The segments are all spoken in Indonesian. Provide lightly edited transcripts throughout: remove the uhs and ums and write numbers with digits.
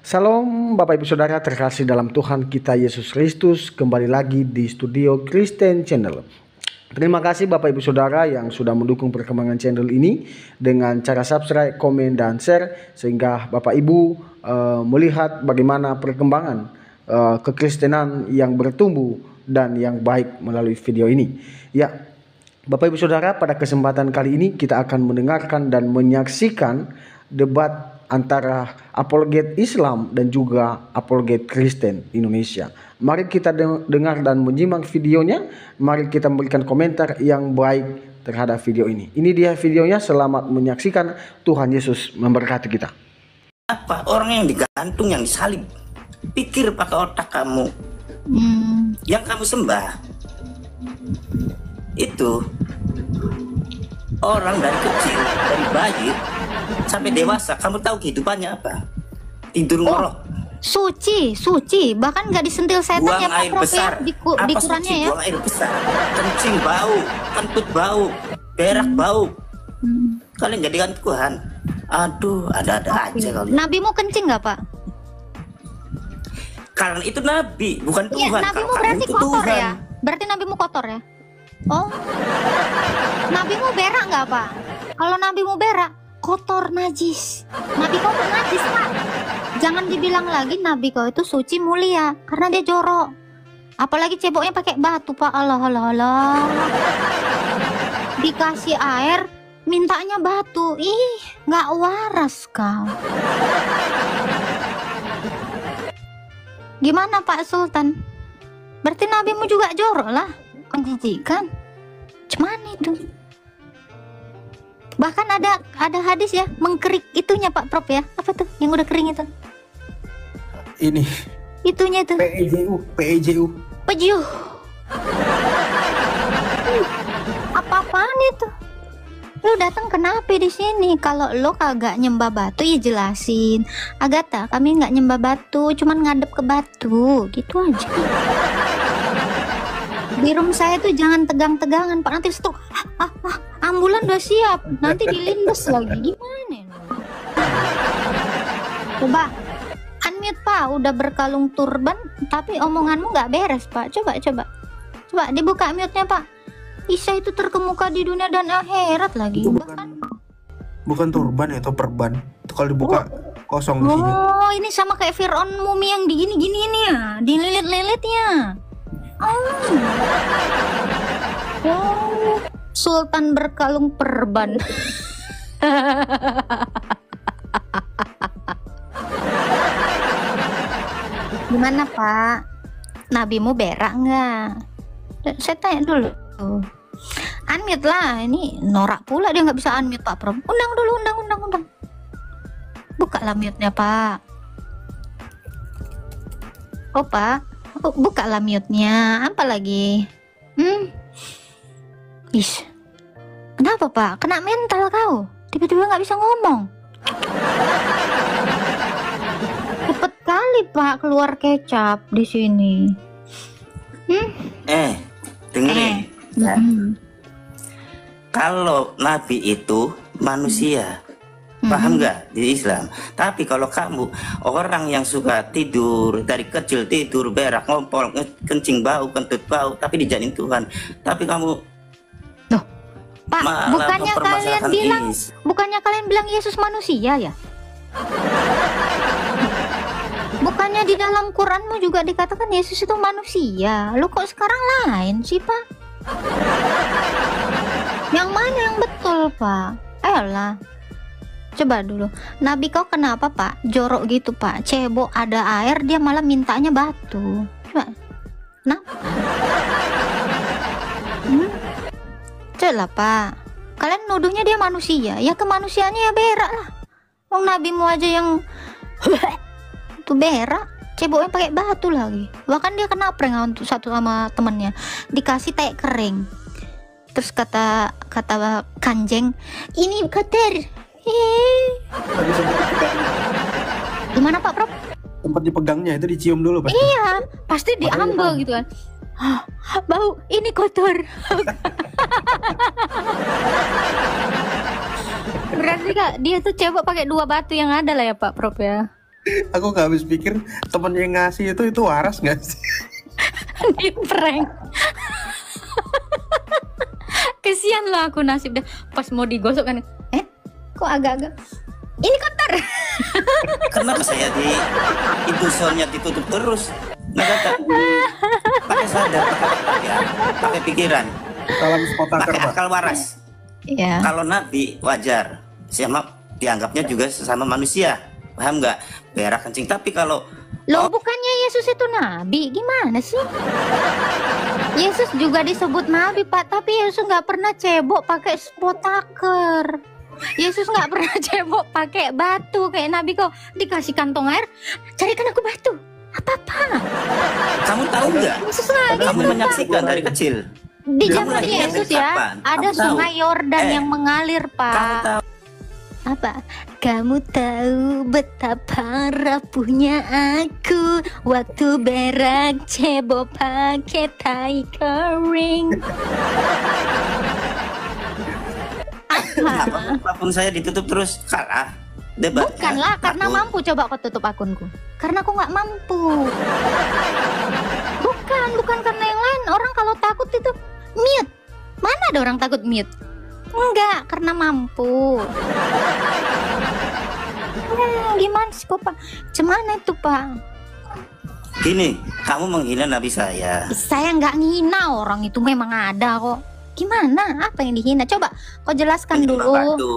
Salam Bapak Ibu Saudara terkasih dalam Tuhan kita Yesus Kristus. Kembali lagi di studio Kristen Channel. Terima kasih Bapak Ibu Saudara yang sudah mendukung perkembangan channel ini dengan cara subscribe, komen, dan share, sehingga Bapak Ibu melihat bagaimana perkembangan kekristenan yang bertumbuh dan yang baik melalui video ini. Ya, Bapak Ibu Saudara, pada kesempatan kali ini kita akan mendengarkan dan menyaksikan debat antara apologet Islam dan juga apologet Kristen Indonesia. Mari kita dengar dan menyimak videonya. Mari kita memberikan komentar yang baik terhadap video ini. Ini dia videonya. Selamat menyaksikan. Tuhan Yesus memberkati kita. Apa orang yang digantung, yang disalib? Pikir pakai otak kamu. Yang kamu sembah itu orang dari kecil, dari bayi sampai dewasa. Kamu tahu kehidupannya apa? Tidur ngorok. Suci, bahkan nggak disentil setan. Buang ya Pak air Prof besar. ya, Apa di suci? Qurannya ya. Buang air besar. Kencing bau, kentut bau, berak bau. Kalian jadikan Tuhan. Aduh, ada-ada aja kalian. Nabi mau kencing nggak Pak? Karena itu Nabi, bukan Iya, Tuhan. Nabi Kalau mau kamu berarti itu kotor Tuhan. ya? Berarti Nabi mau kotor ya? Oh, Nabi mau berak nggak Pak? Kalau Nabi mau berak, kotor, najis. Nabi kau tuh najis Pak. Jangan dibilang lagi Nabi kau itu suci mulia, karena dia jorok. Apalagi ceboknya pakai batu Pak. Allah. Dikasih air, mintanya batu. Ih, nggak waras kau. Gimana Pak Sultan? Berarti nabimu juga jorok lah, menjijikan. Cuman itu. Bahkan ada hadis ya, mengkerik itunya Pak Prof ya. Apa tuh yang udah kering itu? Ini Itunya tuh. PEJU. Pejuh. Apa-apaan itu? Lu datang kenapa di sini? Kalau lo kagak nyembah batu ya jelasin. Agatha, kami nggak nyembah batu, cuman ngadep ke batu, gitu aja. Di room saya tuh jangan tegang-tegangan Pak, nanti stroke. Ambulan udah siap, nanti dilindas lagi. Gimana? Coba unmute Pak, udah berkalung turban, tapi omonganmu nggak beres Pak. Coba dibuka mute-nya Pak. Isa itu terkemuka di dunia dan akhirat lagi. Bukan turban ya, atau perban. Itu kalau dibuka kosong isinya. Oh, ini sama kayak Fir'aun mumi yang digini-gini ini ya, dililit-lilitnya. Oh, Sultan berkalung perban. Gimana Pak? Nabimu berak nggak? Saya tanya dulu. Unmute lah, ini norak pula dia nggak bisa unmute Pak Prof. Undang dulu, undang. Buka lah mute-nya Pak. Oh Pak, buka lah mute-nya. Apa lagi? Ish. Kenapa Pak? Kena mental kau? Tiba-tiba nggak bisa ngomong. Cepet kali Pak keluar kecap di sini. Dengerin. Ya. Kalau Nabi itu manusia, paham nggak di Islam? Tapi kalau kamu orang yang suka tidur dari kecil, tidur berak, ngompol, kencing bau, kentut bau, tapi dijadiin Tuhan. Tapi kamu Pak, bukannya kalian bilang Yesus manusia ya? Bukannya di dalam Quranmu juga dikatakan Yesus itu manusia? Lu kok sekarang lain sih Pak? Yang mana yang betul Pak? Ayolah, coba dulu. Nabi kau kenapa Pak? Jorok gitu Pak. Cebok ada air dia malah mintanya batu. Coba, kenapa? Coba Pak, kalian nuduhnya dia manusia, ya kemanusiaannya ya berak lah. Wong nabimu aja yang tuh berak, ceboknya pakai batu lagi. Bahkan dia kena prank untuk satu sama temennya, dikasih teh kering. Terus kata Kanjeng, ini kotor. Gimana Pak Prof? Tempat dipegangnya itu dicium dulu pasti. Iya, pasti diambil gitu kan. Bau, ini kotor. Berarti Kak, dia tuh coba pakai dua batu yang ada lah ya Pak Prof ya. Aku nggak habis pikir temen yang ngasih itu waras nggak sih? Di prank. Kesian lah aku nasib deh. Pas mau digosok kan, kok agak-agak ini kotor. Kenapa saya itu soalnya ditutup terus? Nah, kata pakai sadar, pakai pikiran, Salam spotaker, pakai Pak. akal waras. Ya. Kalau nabi wajar, sama dianggapnya juga sesama manusia, paham nggak? Berak kencing. Tapi kalau Loh, bukannya Yesus itu nabi? Gimana sih? Yesus juga disebut nabi, Pak, tapi Yesus nggak pernah cebok pakai spotaker. Yesus nggak pernah cebok pakai batu kayak nabi kok dikasih kantong air, carikan aku batu. Apa-apa? kamu tahu nggak? Yesus lagi. Kamu menyaksikan dari kecil. Di Kamu zaman lagi Yesus kapan? ya, ada Kamu tahu? sungai Yordan yang mengalir, Kamu Pak. tahu? Apa? Kamu tahu betapa rapuhnya aku waktu berak cebok pakai tai kering. Apa? Apapun saya ditutup terus kalah. Debat. Bukanlah karena mampu. Coba kau tutup akunku. Karena aku nggak mampu. Bukan karena yang lain. Orang kalau takut itu mute. Mana ada orang takut mute? Enggak, karena mampu. Gimana sih kok, Pak? Cemana itu, Pak? Gini, kamu menghina nabi saya. Saya nggak ngina, orang itu memang ada kok. Gimana? Apa yang dihina? Coba kau jelaskan Menyembah dulu. batu.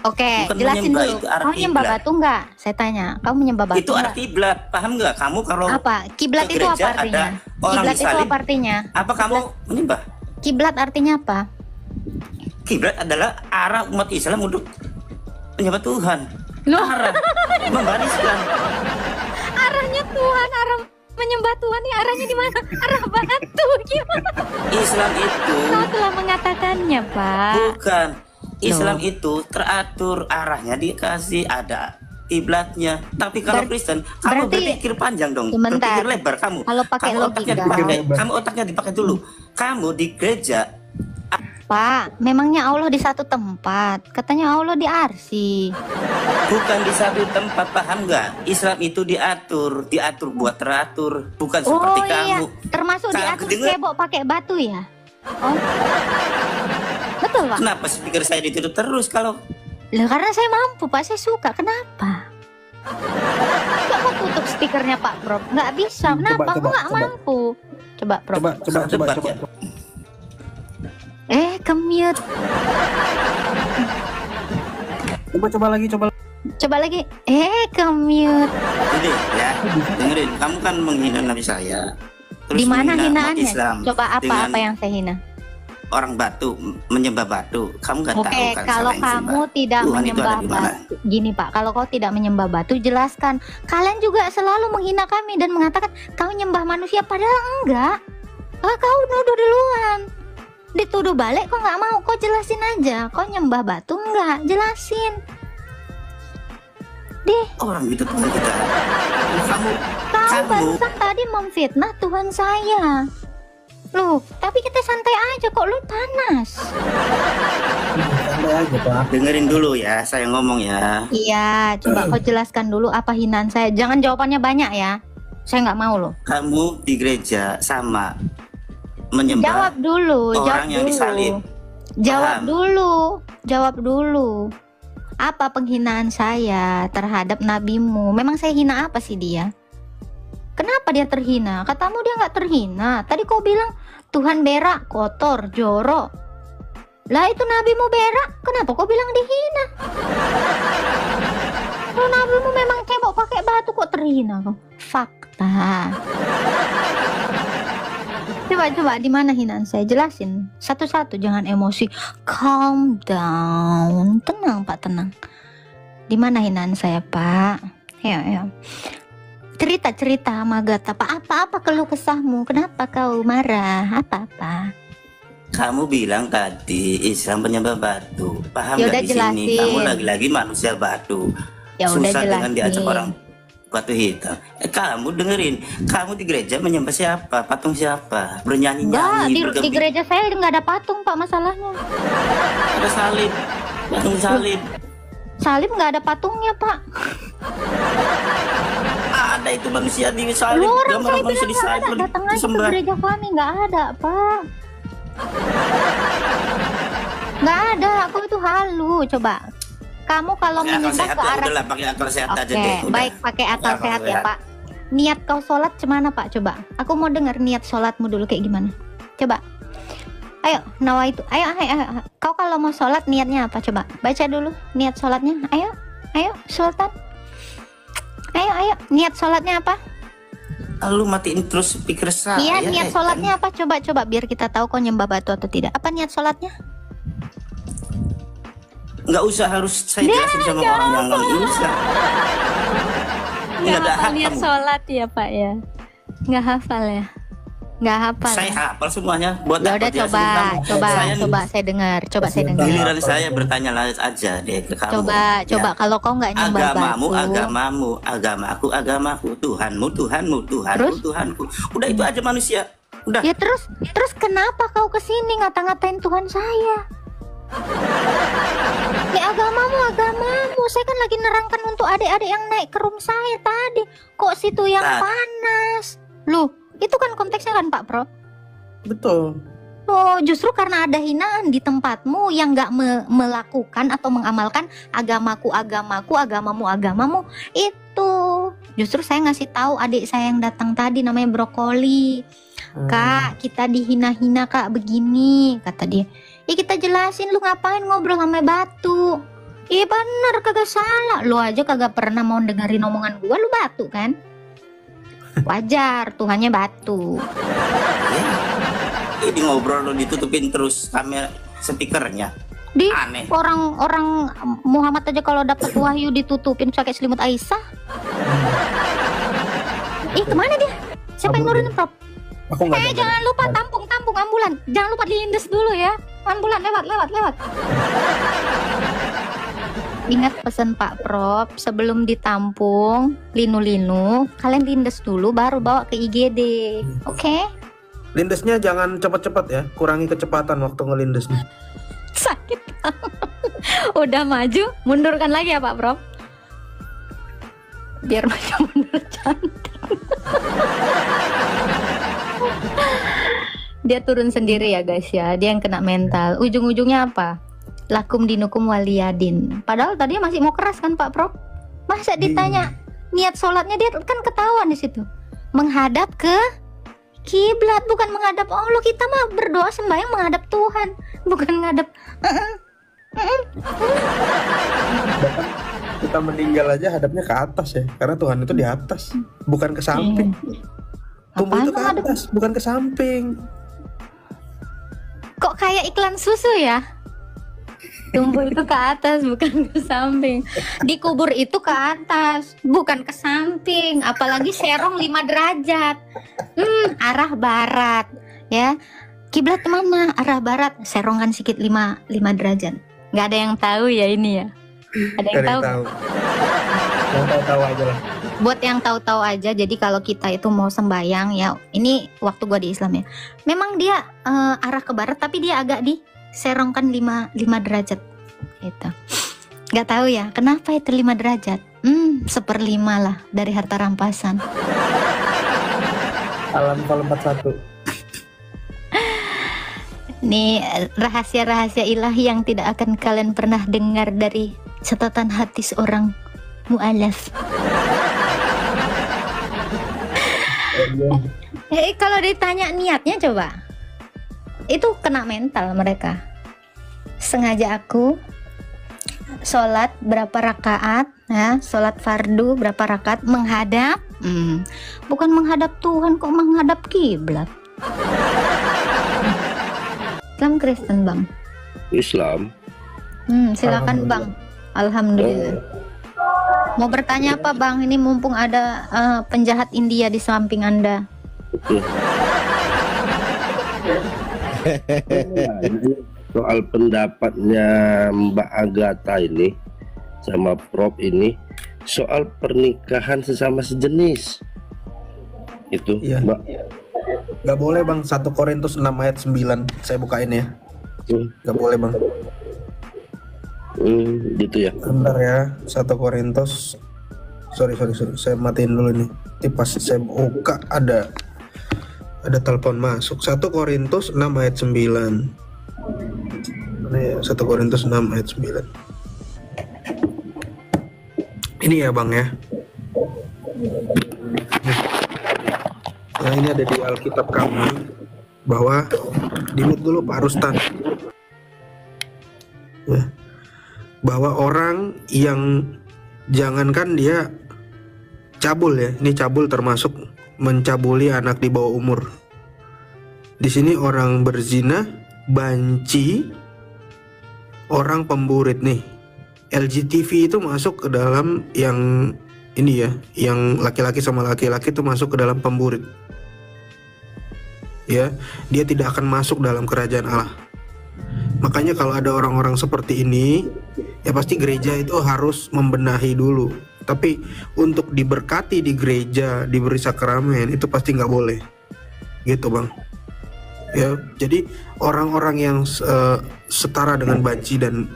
Oke, Bukan jelasin menyembah, dulu. itu arah Kau menyembah kiblat. batu nggak? Saya tanya. Kau menyembah batu Itu arah nggak? kiblat, paham nggak? Kamu kalau Apa? Kiblat ke itu apa gereja artinya? ada orang Kiblat itu disalib. apa artinya? apa kamu menyembah? Kiblat artinya apa? Kiblat adalah arah umat Islam untuk menyembah Tuhan. Loh. Arah membariskan. Arahnya Tuhan, arah menyembah Tuhan nih arahnya di mana? Arah batu gimana? Islam itu Kau telah mengatakannya, Pak. bukan. Islam itu teratur arahnya, dikasih ada kiblatnya. Tapi kalau Kristen, kamu berarti- berpikir panjang dong, Sebentar. berpikir lebar kamu. Kalau pakai Kamu otaknya logika. dipakai, Lebar. kamu otaknya dipakai dulu. Kamu di gereja Pak, memangnya Allah di satu tempat. Katanya Allah di arsi. bukan di satu tempat, paham nggak? Islam itu diatur buat teratur, bukan seperti Oh iya, kamu. termasuk Kamu diatur dengar? cebok pakai batu ya? Oh. Betul, Pak? Kenapa speaker saya ditutup terus kalau Lah karena saya mampu, Pak. Saya suka. Kenapa? Nggak mau tutup speakernya, Pak Prof. Nggak bisa. Kenapa? Aku nggak mampu. Coba, Prof. Coba. debat ya? Ke-mute. Coba lagi. Coba lagi. Ke-mute. Jadi ya, dengerin. Kamu kan menghina nabi saya. Terus Di mana menghina umat hinaannya? Islam Coba dengan apa yang saya hina? orang batu, menyembah batu. Kamu nggak tahu Oke, kan kalau salah yang kamu disembah. tidak Tuhan itu menyembah ada di mana? batu, gini Pak, kalau kau tidak menyembah batu, jelaskan. Kalian juga selalu menghina kami dan mengatakan kau nyembah manusia, padahal enggak. Kau nuduh duluan. Dituduh balik, kau nggak mau, kau jelasin aja. Kau nyembah batu enggak? Jelasin. Deh, Orang itu Tuhan kita. Kamu kau barusan tadi memfitnah Tuhan saya. Loh, tapi kita santai aja kok, lu panas. Santai aja, Pak. dengerin dulu ya, saya ngomong ya. Iya, coba kau jelaskan dulu apa hinaan saya. Jangan jawabannya banyak ya. Saya nggak mau loh. Kamu di gereja sama menyembah Jawab dulu, jawab orang yang dulu. disalib. Jawab Paham? dulu, jawab dulu. Apa penghinaan saya terhadap nabimu? Memang saya hina apa sih dia? Kenapa dia terhina? Katamu dia nggak terhina. Tadi kau bilang Tuhan berak, kotor, jorok. Lah itu nabimu berak, kenapa kau bilang dihina? Kalau nabimu memang cebok pakai batu kok terhina kau? Fakta. Coba di mana hinaan saya? Jelasin satu-satu, jangan emosi. Calm down, tenang Pak, tenang. Di mana hinaan saya Pak? Ayo. Cerita sama Agatha Pak. Apa keluh kesahmu? Kenapa kau marah? Apa? Kamu bilang tadi Islam penyembah batu. Paham Ya nggak udah di sini? jelasin. Kamu lagi-lagi manusia batu. Ya udah Susah dengan jelasin. diajak orang batu hitam. Kamu dengerin, kamu di gereja menyembah siapa? Patung siapa? Enggak, Bernyanyi-nyanyi, di bergembira. gereja saya nggak ada patung Pak, masalahnya. Ada salib, patung salib. Salib nggak ada patungnya, Pak. Ada itu manusia di salib, Lu orang gambar saya manusia bilang di nggak salib ada. Datang aja ke disembah. gereja kami, nggak ada, Pak. Nggak ada, aku itu halu. Coba kamu kalau Pakai akal menyembah sehat ke ya, arah. udahlah pakai akal sehat aja Oke, deh. Udah. baik, pakai akal Akal sehat ya, sehat. Pak. Niat kau sholat cemana, Pak? Coba. Aku mau dengar niat sholatmu dulu kayak gimana. Coba. Ayo, nawa itu. Ayo. Kau kalau mau sholat niatnya apa? Coba. Baca dulu niat sholatnya. Ayo, Sultan. Ayo. Niat sholatnya apa? Lu matiin terus speaker saya. Iya, niat sholatnya apa? Coba biar kita tahu kau nyembah batu atau tidak. Apa niat sholatnya? Nggak usah harus saya jelasin sama orang yang nggak bisa. Nggak ada hak niat kamu. sholat ya, Pak ya. Nggak hafal ya. Nggak hafal. Saya hafal semuanya. Buat Ya apa udah jelasin kamu? coba saya dengar. Coba saya dengar. Giliran saya bertanya aja deh ke kamu. Coba Ya. kalau kau nggak nyembah Agamamu, batu. agamaku, Tuhanmu, Terus? Tuhanku. Udah itu aja manusia. Udah. Ya terus kenapa kau kesini ngata-ngatain Tuhan saya? Ya agamamu. Saya kan lagi nerangkan untuk adik-adik yang naik ke room saya tadi. Kok situ yang Nah. panas? Loh, itu kan konteksnya kan Pak Pro? Betul. Oh, justru karena ada hinaan di tempatmu yang nggak melakukan atau mengamalkan agamaku, agamamu. Itu justru saya ngasih tahu adik saya yang datang tadi namanya Brokoli. Kak, kita dihina-hina Kak begini, kata dia. Ya kita jelasin, lu ngapain ngobrol sama batu? Iya bener, kagak salah. Lu aja kagak pernah mau dengerin omongan gua, lu batu kan? Wajar, Tuhannya batu. Ini ngobrol lo ditutupin terus kamera speakernya. Di Aneh. orang Muhammad aja kalau dapat wahyu ditutupin pakai selimut Aisyah. Ih, kemana dia? Siapa yang nurunin Prof? Aku nggak ada. Jangan lupa tampung ambulan. Jangan lupa dilindes dulu ya. Ambulan lewat. Ingat pesan Pak Prof, sebelum ditampung linu-linu, kalian lindes dulu baru bawa ke IGD. Oke? Lindesnya jangan cepat-cepat ya, kurangi kecepatan waktu ngelindesnya. Sakit. Udah maju, mundurkan lagi ya Pak Prof. Biar maju mundur cantik. Dia turun sendiri ya guys ya, dia yang kena mental. Ujung-ujungnya apa? Lakum dinukum waliyadin. Padahal tadi masih mau keras kan Pak Prof? Masa ditanya niat sholatnya, dia kan ketahuan di situ. Menghadap ke kiblat, bukan menghadap Allah. Kita mah berdoa sembahyang menghadap Tuhan, bukan menghadap. Bahkan kita meninggal aja hadapnya ke atas ya, karena Tuhan itu di atas, bukan ke samping. Tumbuh Apaan itu ke menghadap? atas, bukan ke samping. Kok kayak iklan susu ya? Tumbuh itu ke atas bukan ke samping. Dikubur itu ke atas bukan ke samping. Apalagi serong 5 derajat. Arah barat ya. Kiblat mana? Arah barat. Serongan sedikit 5 derajat. Nggak ada yang tahu ya ini ya. Ada yang tahu? Yang tahu aja lah. Buat yang tahu-tahu aja, jadi kalau kita itu mau sembayang ya, ini waktu gua di Islam ya, memang dia arah ke barat tapi dia agak diserongkan 5 derajat gitu. Nggak tahu ya kenapa itu 5 derajat. 1/5 lah dari harta rampasan. Alam 41. Nih rahasia-rahasia ilahi yang tidak akan kalian pernah dengar dari catatan hati seorang mu'alaf. Kalau ditanya niatnya coba, itu kena mental mereka. Sengaja aku sholat berapa rakaat, ya, sholat fardu berapa rakaat menghadap, bukan menghadap Tuhan, kok menghadap kiblat. Islam Kristen bang? Islam. Silakan bang. Alhamdulillah. Mau bertanya apa bang? Ini mumpung ada penjahat India di samping anda. Soal pendapatnya Mbak Agatha ini sama Prof ini soal pernikahan sesama sejenis itu, Iya. Mbak. Gak boleh bang, 1 Korintus 6 ayat 9. Saya bukain ya. Gak boleh bang. Gitu ya. Bentar ya, 1 Korintus. Sorry, saya matiin dulu nih. Ini pas saya buka ada telepon masuk. 1 Korintus 6 ayat 9. Mana ya? 1 Korintus 6 ayat 9. Ini ya Bang ya. Nah ini ada di Alkitab kami, bahwa dimut dulu Pak Rustan ya, bahwa orang yang jangankan dia cabul ya, ini cabul termasuk mencabuli anak di bawah umur. Di sini orang berzina, banci, orang pemburit nih. LGTV itu masuk ke dalam yang ini ya, yang laki-laki sama laki-laki itu masuk ke dalam pemburit. Ya, dia tidak akan masuk dalam kerajaan Allah. Makanya kalau ada orang-orang seperti ini, ya pasti gereja itu harus membenahi dulu. Tapi untuk diberkati di gereja, diberi sakramen, itu pasti nggak boleh. Gitu Bang. Ya, jadi orang-orang yang setara dengan banci dan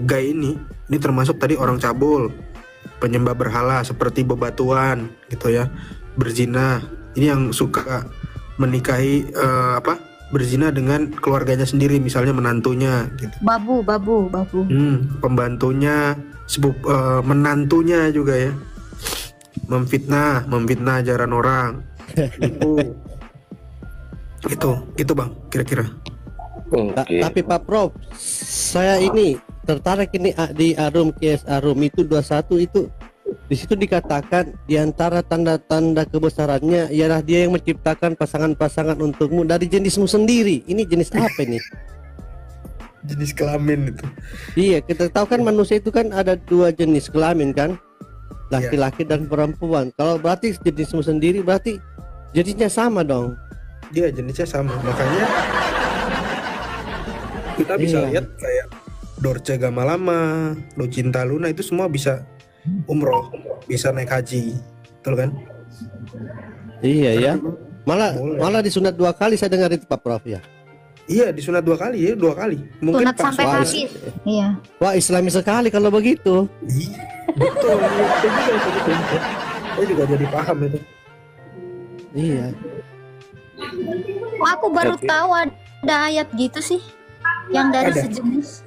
gay ini termasuk tadi orang cabul, penyembah berhala seperti bebatuan gitu ya, berzina. Ini yang suka menikahi berzina dengan keluarganya sendiri, misalnya menantunya gitu. Babu. Pembantunya, menantunya juga ya. Memfitnah ajaran orang. Itu Bang, kira-kira. Tapi Pak Prof, saya ini tertarik ini di Arum KS Arum itu 21 itu, di situ dikatakan di antara tanda-tanda kebesarannya ialah dia yang menciptakan pasangan-pasangan untukmu dari jenismu sendiri. Ini jenis apa ini? Jenis kelamin itu. Iya, kita tahu kan manusia itu kan ada 2 jenis kelamin kan, laki-laki dan perempuan. Kalau berarti jenismu sendiri berarti jenisnya sama dong. Dia jenisnya sama, makanya kita bisa lihat kayak Dorce Gamalama, Lucinta Luna itu semua bisa umroh, bisa naik haji, betul kan? Iya ya. Malah disunat 2 kali saya dengar itu Pak Prof ya. Iya, disunat 2 kali ya, 2 kali. Mungkin sunat sampai habis. Iya. Wah, Islami sekali kalau begitu. Betul, betul. Saya juga jadi paham itu. Iya. Aku baru tahu ada ayat gitu sih, yang dari sejenis.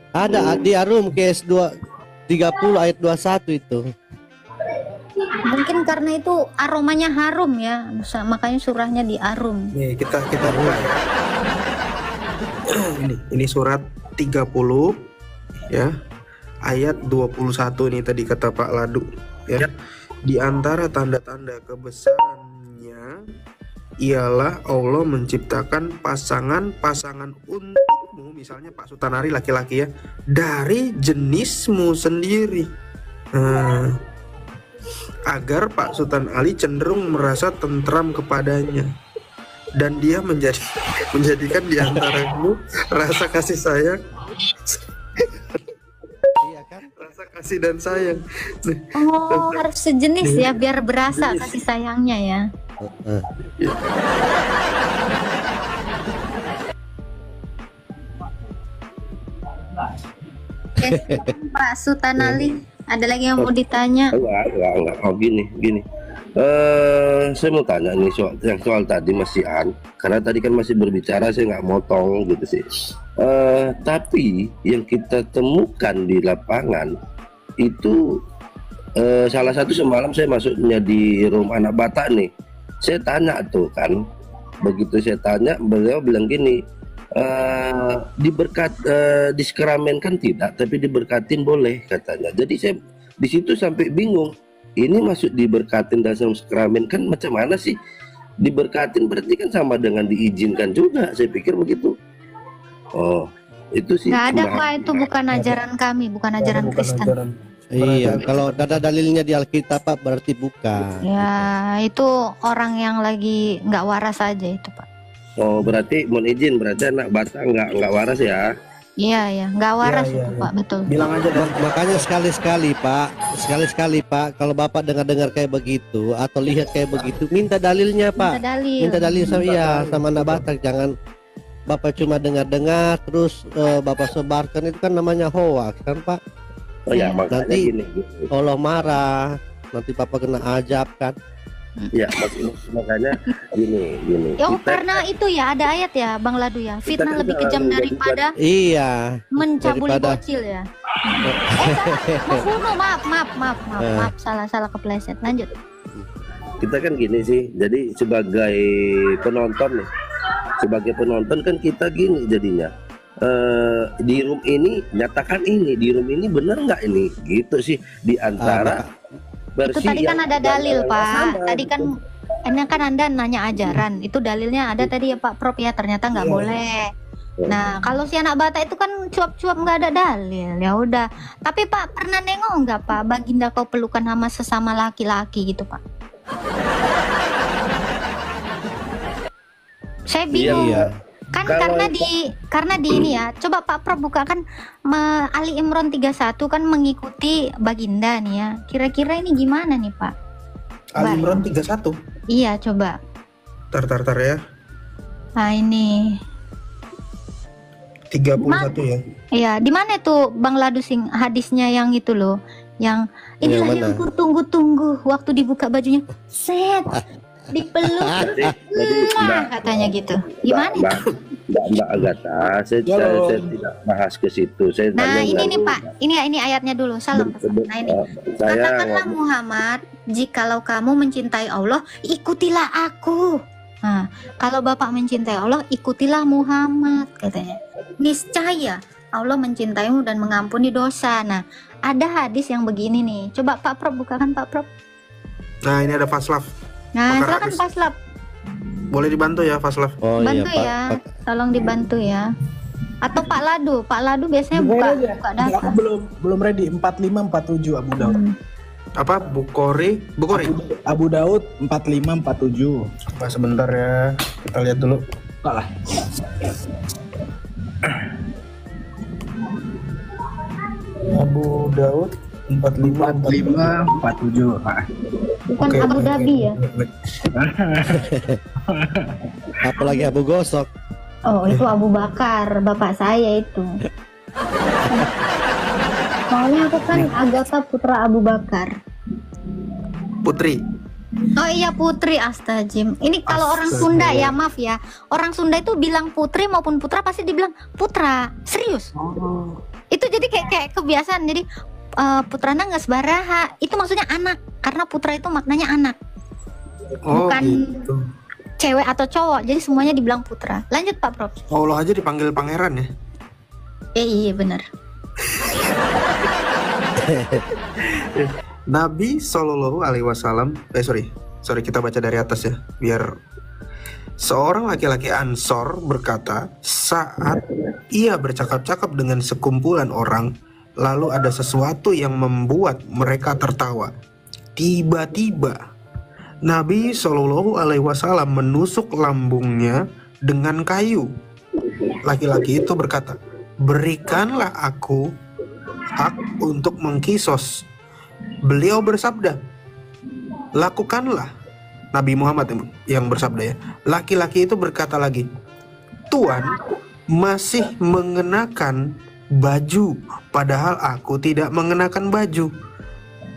Ada di Arum KS 30 ayat 21 itu. Mungkin karena itu aromanya harum ya, makanya surahnya di Arum. Nih, kita buka ya. Ini surat 30 ya. Ayat 21 ini tadi kata Pak Ladu ya. Di antara tanda-tanda kebesarannya ialah Allah menciptakan pasangan-pasangan untukmu, misalnya Pak Sutanari laki-laki ya, dari jenismu sendiri. Agar Pak Sultan Ali cenderung merasa tentram kepadanya dan dia menjadikan di antaramu rasa kasih sayang. Iya kan? Rasa kasih dan sayang. Oh, harus sejenis ya biar berasa kasih sayangnya ya. Oke, Pak Sultan Ali, ada lagi yang mau ditanya? Enggak. Oh gini. Saya mau tanya nih soal tadi Mas Ian, karena tadi kan masih berbicara, saya nggak motong gitu sih. Tapi yang kita temukan di lapangan itu salah satu semalam saya masuknya di rumah anak Batak nih. Saya tanya tuh kan, begitu saya tanya beliau bilang gini, disakramenkan tidak, tapi diberkatin boleh katanya. Jadi saya di situ sampai bingung. Ini masuk diberkatin dalam sakramen kan macam mana sih? Diberkatin berarti kan sama dengan diizinkan juga. Saya pikir begitu. Oh, itu sih. Nggak ada Pak, itu bukan ajaran kami, bukan ajaran Kristen. Iya, kalau ada dalilnya di Alkitab Pak berarti bukan. Ya, itu orang yang lagi nggak waras aja itu Pak. Oh, berarti mohon izin, berarti anak Batak nggak waras ya? Iya, nggak waras itu Pak, betul. Bilang aja dong. Makanya sekali-sekali Pak, kalau Bapak dengar-dengar kayak begitu atau lihat kayak begitu, minta dalilnya Pak. Minta dalil. Minta dalil sama anak Batak, Bapak cuma dengar-dengar terus Bapak sebarkan, itu kan namanya hoax kan Pak. Oh ya, makanya Nanti gini. Allah marah, nanti Bapak kena ajab kan. Ya, makanya gini. Ya, Kita- karena itu ya ada ayat ya Bang Ladu ya, fitnah kan lebih kejam selalu daripada Iya. mencabuli daripada- bocil ya. Membunuh, maaf, salah kepleset. Lanjut. kita kan gini sih, jadi sebagai penonton kan kita gini jadinya, di room ini nyatakan ini, di room ini bener nggak ini, gitu sih, di antara Itu versi tadi kan yang ada dalil yang Pak. sama, Tadi kan gitu. ini kan Anda nanya ajaran, itu dalilnya ada tadi ya Pak Prof ya, ternyata nggak boleh. Nah, kalau si anak bata itu kan cuap-cuap nggak ada dalil, ya udah. Tapi Pak pernah nengok nggak Pak baginda kau pelukan sama sesama laki-laki gitu Pak? Saya bingung. Iya. Kan Kalau- karena di ini ya. Coba Pak Prof buka kan Ali Imran 31 kan mengikuti baginda nih ya. Kira-kira ini gimana nih Pak? Ali Imran 31. Iya, coba. Tar ya. Nah, ini. 31 ya. Iya, di mana tuh Bang Ladu Sing hadisnya yang itu loh, yang inilah Yang yang mana? ku tunggu-tunggu waktu dibuka bajunya, set, dipeluk, Jadi katanya gitu. Gimana? Mbak Agatha, saya tidak bahas ke situ. Saya Nah, tanya ini nih lalu- Pak, ini ayatnya dulu, salam. Nah ini, saya katakanlah Muhammad, jikalau kamu mencintai Allah, ikutilah aku. Nah, kalau Bapak mencintai Allah, ikutilah Muhammad, katanya. Niscaya Allah mencintaimu dan mengampuni dosa. Nah, ada hadis yang begini nih. Coba Pak Prof bukakan Pak Prof. Nah, ini ada Faslaf. Nah, Bakar silakan hadis. Pak Slap, Boleh dibantu ya Faslaf. Oh bantu iya Pak. ya, tolong dibantu ya. Atau Pak Ladu biasanya buka data. belum ready. 45 47 Abu Daud. Apa? Bukhari? Abu Daud 45 47. Coba sebentar ya. Kita lihat dulu. Kalah. Abu Daud 45 47. Pak. Bukan Oke, Abu oke, Dhabi oke. ya. Apalagi Abu Gosok. Oh, itu Abu Bakar, bapak saya itu. Soalnya aku kan Agatha putra Abu Bakar. Putri. Oh iya Putri, astagfirullah. Ini kalau orang Sunda ya, maaf ya. Orang Sunda itu bilang putri maupun putra pasti dibilang putra. Serius. Itu jadi kayak kebiasaan. Jadi putrana nggak sebaraha. Itu maksudnya anak. Karena putra itu maknanya anak. Oh, Bukan gitu. cewek atau cowok. Jadi semuanya dibilang putra. Lanjut Pak Prof. Allah aja dipanggil pangeran ya. Iya benar. Nabi Shallallahu Alaihi Wasallam, sorry kita baca dari atas ya, biar seorang laki-laki Ansor berkata, saat ia bercakap-cakap dengan sekumpulan orang, lalu ada sesuatu yang membuat mereka tertawa. Tiba-tiba Nabi Shallallahu Alaihi Wasallam menusuk lambungnya dengan kayu. Laki-laki itu berkata, berikanlah aku hak untuk mengkisos. Beliau bersabda, lakukanlah. Nabi Muhammad yang bersabda ya. Laki-laki itu berkata lagi, Tuan masih mengenakan baju, padahal aku tidak mengenakan baju.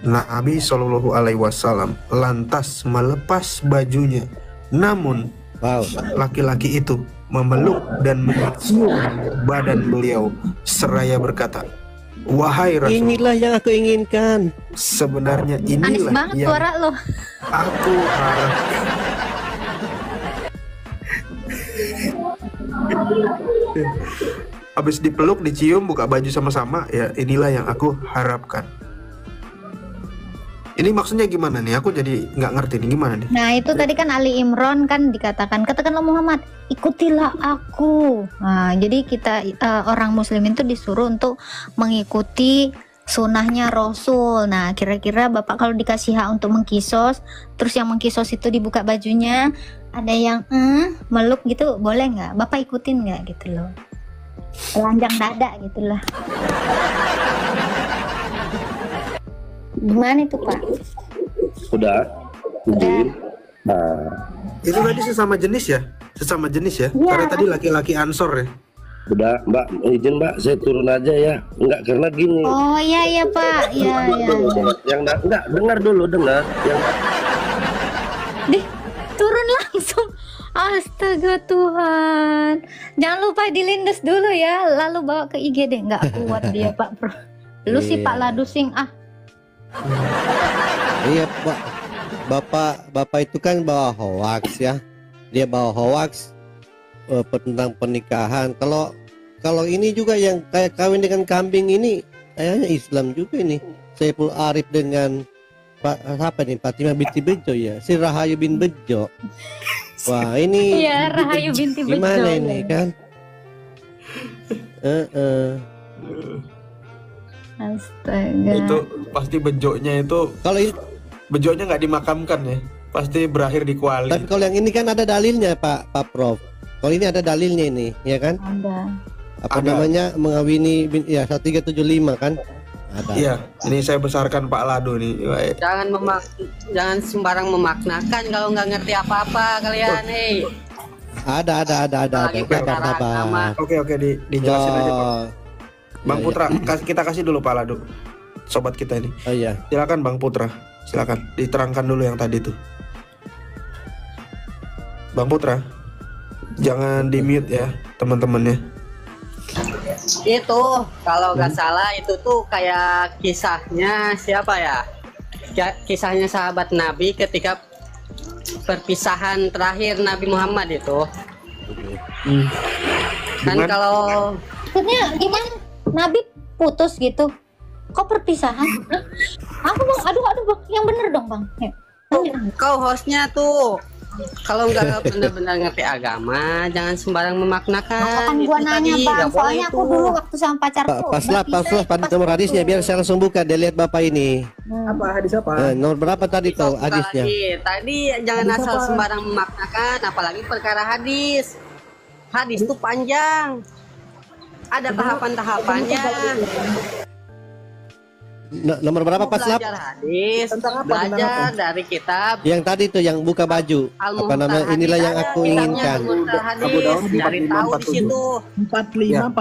Nabi Shallallahu Alaihi Wasallam lantas melepas bajunya. Namun Wow. laki-laki itu memeluk dan mencium badan beliau seraya berkata, wahai Rasul, Inilah yang aku inginkan. sebenarnya Manis inilah banget yang suara lo. aku harap. Habis dipeluk, dicium, buka baju sama-sama, ya inilah yang aku harapkan. Ini maksudnya gimana nih? Aku jadi nggak ngerti nih gimana nih. Nah itu tadi kan Ali Imran kan dikatakan, katakanlah Muhammad, ikutilah aku. Nah jadi kita orang muslim itu disuruh untuk mengikuti sunnahnya Rasul. Nah kira-kira Bapak kalau dikasih hak untuk mengkisos, terus yang mengkisos itu dibuka bajunya, ada yang meluk gitu, boleh nggak? Bapak ikutin nggak gitu loh? Telanjang dada gitu lah. Gimana itu Pak? Udah izin. Nah, Itu tadi sesama jenis ya? sesama jenis ya. Karena tadi laki-laki Ansor ya. Udah Mbak, izin Mbak, saya turun aja ya. Enggak, karena gini. Oh iya Pak, iya. Yang enggak, dengar dulu, dengar. Yang Dih, turun langsung. Astaga Tuhan. Jangan lupa dilindas dulu ya, lalu bawa ke IGD. Nggak kuat dia Pak Bro. Lu sih Pak Ladu Sing Iya Pak, bapak itu kan bawa hoax ya. Dia bawa hoax tentang pernikahan. Kalau ini juga yang kayak kawin dengan kambing ini kayaknya Islam juga ini. Saiful Arif dengan apa nih, Fatimah binti Bejo ya, si Rahayu bin Bejo. Wah ini iya, Rahayu binti Bejo. gimana ini kan? Astaga. Itu pasti bejonya itu, Kalau ini, bejonya nggak dimakamkan ya. Pasti berakhir di kuali. tapi kalau yang ini kan ada dalilnya Pak Prof. Kalau ini ada dalilnya ini, ya kan? Ada. Apa Ada. namanya, mengawini ya 1375 kan? Ada. Iya, ini saya besarkan Pak Lado nih. Jangan sembarang memaknakan kalau nggak ngerti apa-apa kalian, Ada. Lagi perkara agama. Oke, dijelasin aja Pak. Oh, Bang iya, Putra, kita kasih dulu Pak Lado. Sobat kita ini. oh iya. Silakan Bang Putra. Silakan diterangkan dulu yang tadi tuh. Bang Putra, jangan di-mute ya teman-temannya. Itu kalau nggak salah itu tuh kayak kisahnya siapa ya? Kisahnya sahabat Nabi ketika perpisahan terakhir Nabi Muhammad itu. Kan Gimana? kalau Maksudnya gimana? Nabi putus gitu. Kok perpisahan? Aku Bang, aduh Bang, yang bener dong Bang. Yuk. kau hostnya tuh kalau nggak benar-benar ngerti agama, jangan sembarang memaknakan. Kan gua Itu nanya tadi, Bang, nggak boleh soalnya aku itu. dulu waktu sama pacarku. Paslah pada nomor hadisnya biar saya langsung buka. Dia lihat Bapak ini. Apa hadis apa? Nomor berapa tadi tuh Buka hadisnya? lagi. Tadi jangan Hadis asal apa? sembarang memaknakan, apalagi perkara hadis. Hadis tuh panjang. Ada tahapan-tahapannya. Nomor berapa Mau Pak Slap? belajar hadis, Tentang apa? belajar dari kitab. Yang tadi tuh yang buka baju. Apa namanya? Inilah yang aku inginkan. Abu Daud cari tahu di situ. 45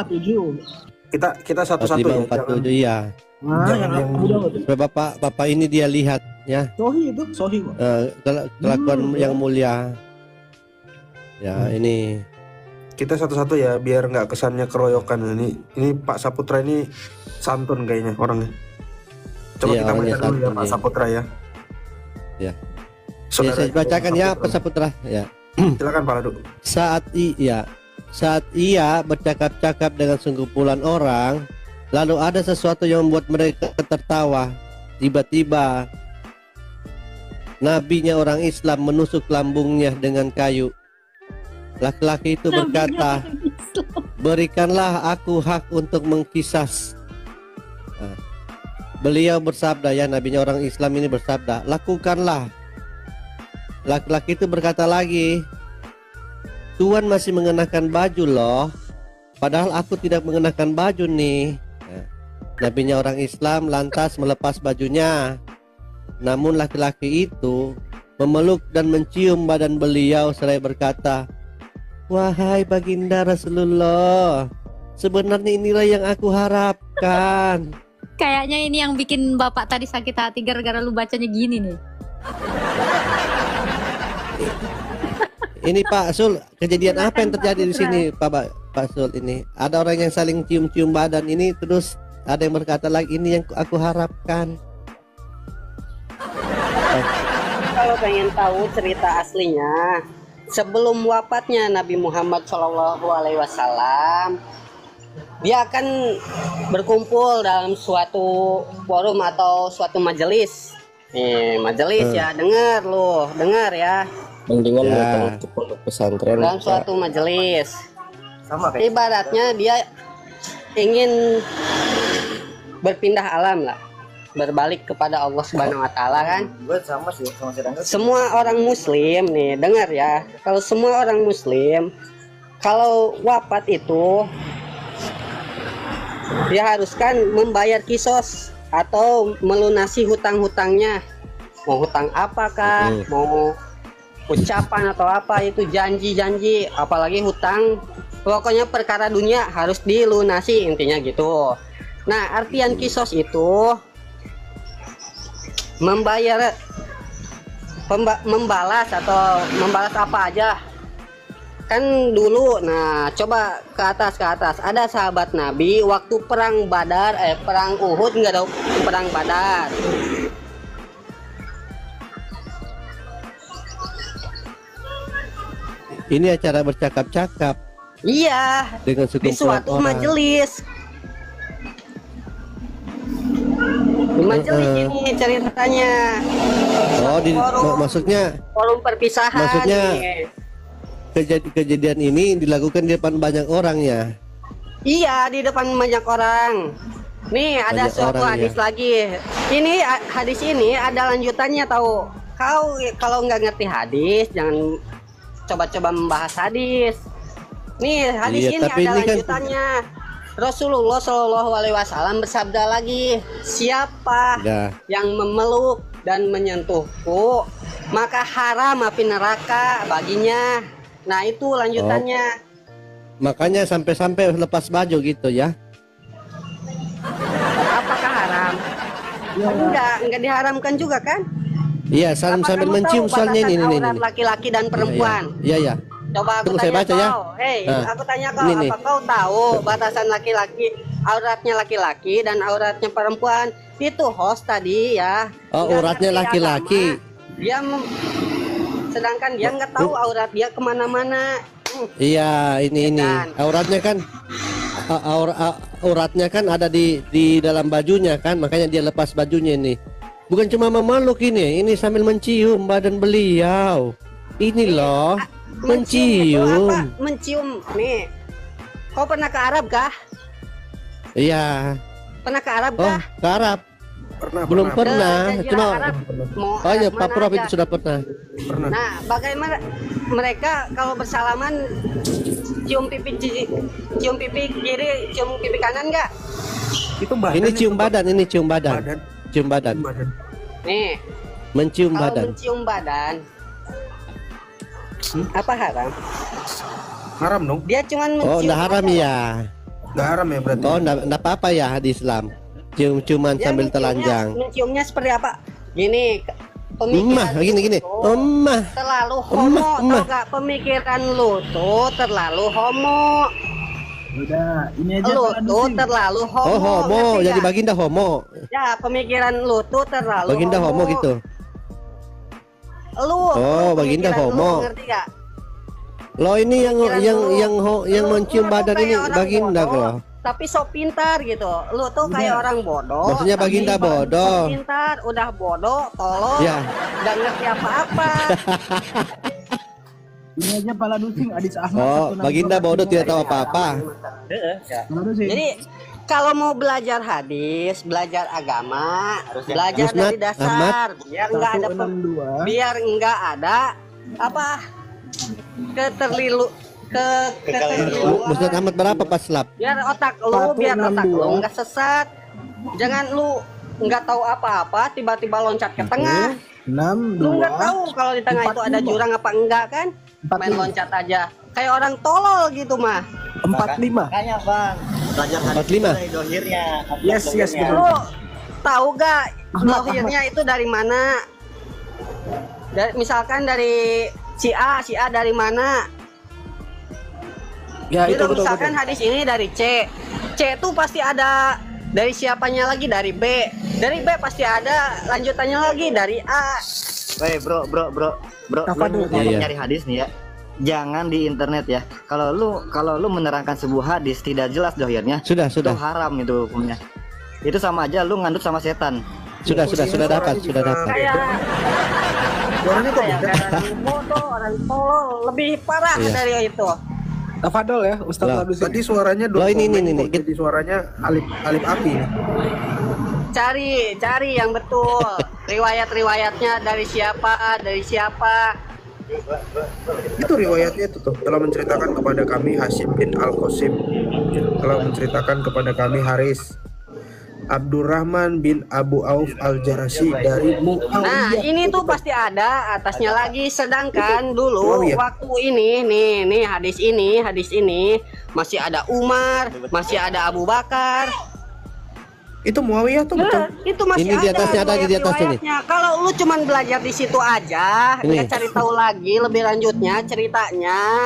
47. Kita satu-satu ya. 4547 ya. Nah, Jangan yang yang- Abu Daud. Supaya Bapak ini dia lihat ya. Sohi itu, Sohi kok. Kelakuan yang mulia. Ya ini. Kita satu-satu ya biar nggak kesannya keroyokan. Ini Pak Saputra ini santun kayaknya orangnya. Coba Iya, kita orangnya baca dulu ya santun, Pak iya. Saputra ya. Ya. Saudara Saya bacakan ya Pak Saputra. Saputra ya. Silakan Pak Lado. Saat ia bercakap-cakap dengan sekumpulan orang, lalu ada sesuatu yang membuat mereka tertawa. Tiba-tiba nabinya orang Islam menusuk lambungnya dengan kayu. Laki-laki itu berkata, "Berikanlah aku hak untuk mengkisas." Nah, beliau bersabda, ya nabinya orang Islam ini bersabda, "Lakukanlah." Laki-laki itu berkata lagi, "Tuan masih mengenakan baju loh, padahal aku tidak mengenakan baju nih." Nah, nabinya orang Islam lantas melepas bajunya. Namun laki-laki itu memeluk dan mencium badan beliau seraya berkata, "Wahai baginda Rasulullah, sebenarnya inilah yang aku harapkan." Kayaknya ini yang bikin Bapak tadi sakit hati gara-gara lu bacanya gini nih. Ini Pak Sul, kejadian apa yang terjadi di sini Pak Sul ini? Ada orang yang saling cium-cium badan ini, terus ada yang berkata lagi, "Ini yang aku harapkan." Kalau pengen tahu cerita aslinya, sebelum wafatnya Nabi Muhammad SAW, dia akan berkumpul dalam suatu forum atau suatu majelis. Majelis ya, dengar ya. mendingan Ya. datang ke pondok pesantren. Dalam suatu majelis. Ibaratnya dia ingin berpindah alam lah, berbalik kepada Allah Subhanahu wa taala kan. Semua orang muslim nih, dengar ya. Kalau semua orang muslim kalau wafat itu dia haruskan membayar kisos atau melunasi hutang-hutangnya. Mau hutang apakah? Mau ucapan atau apa itu janji-janji, apalagi hutang. Pokoknya perkara dunia harus dilunasi, intinya gitu. Nah, artian kisos itu membayar, membalas atau membalas apa aja. Kan dulu, nah coba ke atas ada sahabat Nabi waktu perang Badar, perang Uhud, enggak ada perang Badar. Ini acara bercakap-cakap. Iya, dengan di suatu orang. majelis. Di majelis ini ceritanya. Oh, maksudnya forum perpisahan. Maksudnya nih. Kejadian ini dilakukan di depan banyak orang ya. Iya, di depan banyak orang. Nih ada Banyak suatu orang, hadis ya. lagi. Ini hadis ini ada lanjutannya tahu. Kau kalau nggak ngerti hadis jangan coba-coba membahas hadis. Nih hadis Iya, ini tapi ada ini kan- lanjutannya. Rasulullah Shallallahu Alaihi Wasallam bersabda lagi, siapa Ya. yang memeluk dan menyentuhku, maka haram api neraka baginya. Nah itu lanjutannya. Makanya sampai-sampai lepas baju gitu ya. Apakah haram? Enggak diharamkan juga kan? Iya, sambil Apa kamu mencium tahu soalnya batasan ini. aurat laki-laki dan perempuan? Iya, iya. Coba aku Tunggu, saya tanya baca ya. kau. Hei, Nah, aku tanya kau, ini nih. apa kau tahu batasan laki-laki, auratnya laki-laki dan auratnya perempuan? Itu host tadi ya. Oh, Nggak auratnya ngerti laki-laki. agama. Dia sedangkan dia nggak tahu aurat dia kemana-mana. Iya, ini. kan? Auratnya kan auratnya kan ada di dalam bajunya kan, makanya dia lepas bajunya ini. Bukan cuma memeluk ini sambil mencium badan beliau. Ini loh, Mencium itu apa? mencium. Mencium nih. Kau pernah ke Arab kah? Iya. Pernah ke Arab Oh, kah? ke Arab. Pernah, Belum pernah. pernah. Ke Cuma Jazirah Arab. Mau oh ya, Arab Pak mana Prof aja. itu sudah pernah. Pernah. Nah, bagaimana mereka kalau bersalaman cium pipi kiri, cium pipi kanan nggak? Itu badan. Ini cium badan, ini cium badan. Badan. Cium badan. Badan. Nih, Mencium kalau badan. mencium badan, apa haram? Haram dong. Dia cuman Oh, mencium. enggak haram aja. ya. Nggak haram ya berarti. Oh, enggak apa-apa ya di Islam. Cium-ciuman Dia sambil menciumnya- telanjang. Menciumnya seperti apa? Gini, Emah, pemikiran gini. lu Emah. terlalu homo, Emah. tau gak? Pemikiran lu tuh terlalu homo. Udah, ini aja Lu Pak tuh Adusi. terlalu homo. Oh, homo. ngerti Jadi gak? baginda homo. Ya, pemikiran lu tuh terlalu Baginda homo gitu. Lu, Oh, baginda pemikiran homo. Lu, ngerti gak? Loh ini yang Lu mencium tuh badan kayak ini orang baginda bodoh, loh. tapi sok pintar gitu. Lu tuh kayak orang bodoh. Maksudnya tapi baginda bodoh. sok pintar, udah bodoh, tolong. Ya. Gak ngerti apa-apa. Ini aja Pak Ladusing, Adis Ahmad. Oh, 162. baginda bodoh tidak tahu apa-apa. Pak Ladusing. Jadi kalau mau belajar hadis, belajar agama, belajar Musnad, dari dasar, biar nggak ada 162. biar nggak ada apa keterliluan. Musnad Ahmad berapa Pak Slap? Biar otak lu nggak sesat. Jangan lu nggak tahu apa-apa tiba-tiba loncat ke tengah. 6, Lu 2. nggak tahu kalau di tengah itu ada 45. jurang apa enggak kan? Main 45. loncat aja. Kayak orang tolol gitu mah. 45. Makanya bang, belajar hadis 45. dari dohirnya. Yes, yes, betul. Lu tahu gak Ahmad, dohirnya itu dari mana? Misalkan dari si A dari mana? Ya, itu Gitu, betul, misalkan betul. hadis ini dari C itu pasti ada dari siapanya lagi, dari B. Dari B pasti ada lanjutannya lagi dari A. Woi bro, Apa lu dulu? mau Iya. nyari hadis nih ya. Jangan di internet ya. Kalau lu menerangkan sebuah hadis tidak jelas dohirnya, Sudah. itu haram itu hukumnya. Itu sama aja lu ngandut sama setan. Sudah dapat. Kayak Suaranya kok kayak beda? orang bodoh, orang tolol, lebih parah Iya. dari itu. Tafadol ya, Ustaz Lah, Ladusing. Tadi suaranya Loh, ini, komen ini. kok, jadi suaranya alif api. Cari yang betul. Riwayatnya dari siapa? Itu riwayatnya itu tuh telah menceritakan kepada kami Hasyim bin Al Qasim, telah menceritakan kepada kami Haris Abdurrahman bin Abu Auf Al-Jarasi dari Nah, Muawiyah. ini tuh pasti ada atasnya lagi. Sedangkan dulu Muawiyah. waktu ini nih hadis ini masih ada Umar, masih ada Abu Bakar. Itu Muawiyah tuh betul. Itu masih Ini di atasnya ada di atas ini. riwayatnya. Kalau lu cuman belajar di situ aja, Ini. nggak cari tahu lagi lebih lanjutnya ceritanya,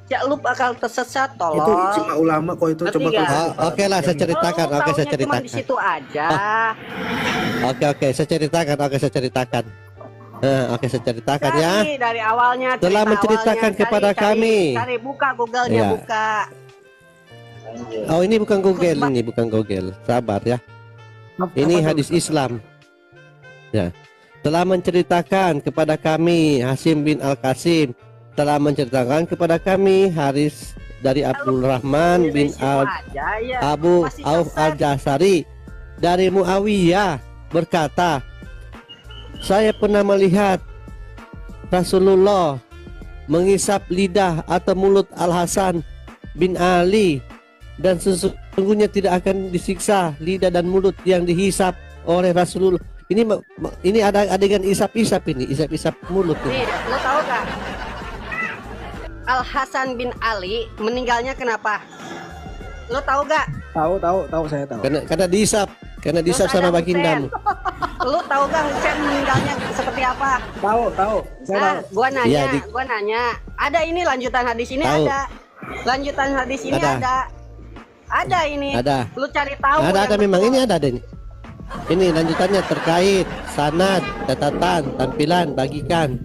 ya lu bakal tersesat, Itu tolong. ijma ulama kok itu, coba Ketiga. kalau Oke lah, saya ceritakan. Kalau lu Oke, saya taunya cuman ceritakan. di situ aja. Oke, saya ceritakan. Oke, saya ceritakan. Oke, saya ceritakan ya. Dari awalnya Telah cerita menceritakan awalnya. kepada kami. Cari buka Google-nya, Ya. buka. Oh, ini bukan Google, ini bukan Google. Sabar ya. Ini hadis Islam. Ya. Telah menceritakan kepada kami Hasim bin Al-Qasim, telah menceritakan kepada kami Haris dari Abdul Rahman bin Di situ aja, ya. Abu Masih Auf sesat. Al-Jasari dari Muawiyah berkata, saya pernah melihat Rasulullah mengisap lidah atau mulut Al-Hasan bin Ali, dan sesungguhnya tidak akan disiksa lidah dan mulut yang dihisap oleh Rasulullah. Ini ada adegan isap-isap ini, isap-isap mulut ini. Nih, lo tahu gak? Al Hasan bin Ali meninggalnya kenapa? Lo tahu gak? Tahu saya tahu. Karena dihisap sama bagindamu. Lo tahu gak Husain meninggalnya seperti apa? Tahu saya Nah, tahu. gua nanya, Iya, gua nanya. Ada ini lanjutan hadis ini Tahu. ada. Lanjutan hadis ini Ada. ada. Ada ini. Ada. Lu cari tahu. Ada yang memang betul. ini ada ini. Ini lanjutannya terkait sanad, catatan, tampilan, bagikan.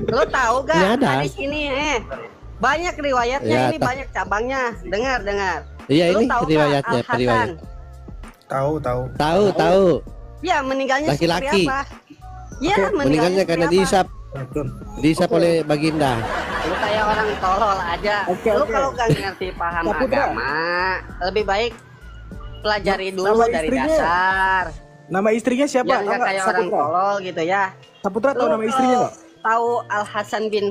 Lo tahu gak Ini ada. hadis ini banyak riwayatnya, Ya, ini banyak cabangnya. Dengar. Iya, Lu ini tahu gak riwayatnya, Al-Hasan? riwayat. tahu. Ya, meninggalnya Laki-laki. seperti apa? Ya, Meninggalnya karena seperti apa? dihisap oleh baginda. Lu kayak orang tolol aja. Lu Oke. kalau gak ngerti paham Saputra. agama, lebih baik pelajari dulu Nama dari istrinya? dasar. Nama istrinya siapa? Yang nggak kayak orang tolol gitu ya. Saputra tahu Lu nama istrinya kalau nggak? Tahu Al Hasan bin.